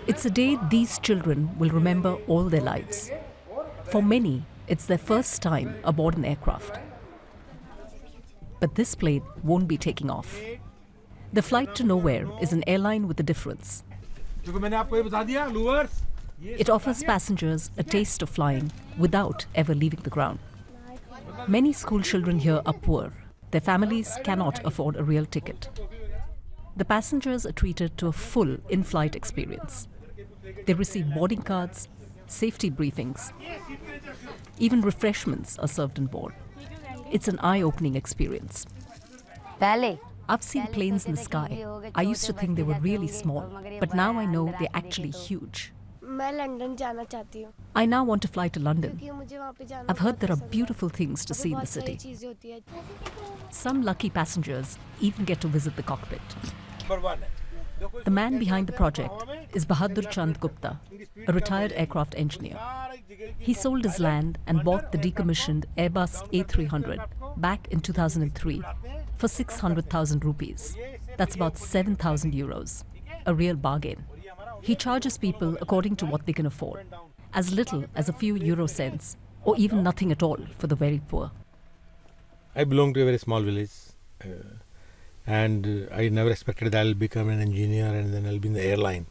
It's a day these children will remember all their lives. For many, it's their first time aboard an aircraft. But this plane won't be taking off. The flight to nowhere is an airline with a difference. It offers passengers a taste of flying without ever leaving the ground. Many school children here are poor. Their families cannot afford a real ticket. The passengers are treated to a full in-flight experience. They receive boarding cards, safety briefings. Even refreshments are served on board. It's an eye-opening experience. I've seen planes in the sky. I used to think they were really small, but now I know they're actually huge. I now want to fly to London. I've heard there are beautiful things to see in the city. Some lucky passengers even get to visit the cockpit. The man behind the project is Bahadur Chand Gupta, a retired aircraft engineer. He sold his land and bought the decommissioned Airbus A300 back in 2003 for 600,000 rupees. That's about 7,000 euros, a real bargain. He charges people according to what they can afford, as little as a few euro cents, or even nothing at all for the very poor. I belong to a very small village, and I never expected that I'll become an engineer and then I'll be in the airline.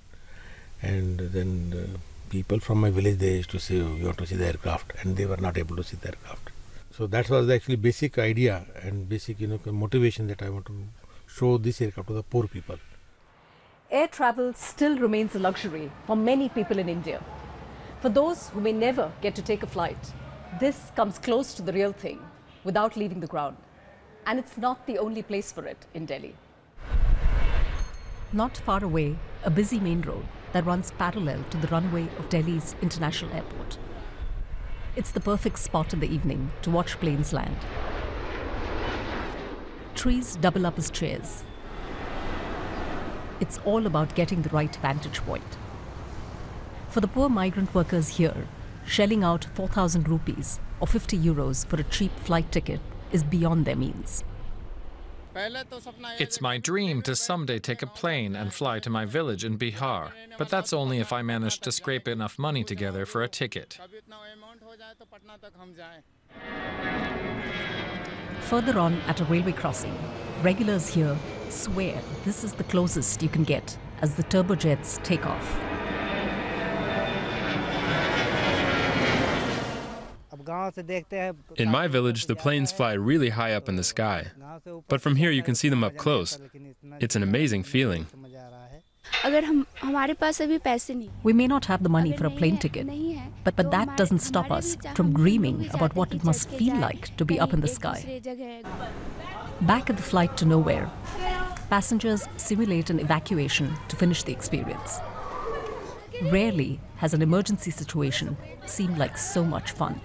And then people from my village, they used to say, "Oh, you want to see the aircraft," and they were not able to see the aircraft. So that was the actually basic idea and basic motivation that I want to show this aircraft to the poor people. Air travel still remains a luxury for many people in India. For those who may never get to take a flight, this comes close to the real thing without leaving the ground. And it's not the only place for it in Delhi. Not far away, a busy main road that runs parallel to the runway of Delhi's International Airport. It's the perfect spot in the evening to watch planes land. Trees double up as chairs. It's all about getting the right vantage point. For the poor migrant workers here, shelling out 4,000 rupees or 50 euros for a cheap flight ticket is beyond their means. It's my dream to someday take a plane and fly to my village in Bihar, but that's only if I manage to scrape enough money together for a ticket. Further on at a railway crossing, regulars here swear this is the closest you can get as the turbojets take off. In my village, the planes fly really high up in the sky. But from here, you can see them up close. It's an amazing feeling. We may not have the money for a plane ticket, but that doesn't stop us from dreaming about what it must feel like to be up in the sky. Back at the flight to nowhere, passengers simulate an evacuation to finish the experience. Rarely has an emergency situation seemed like so much fun.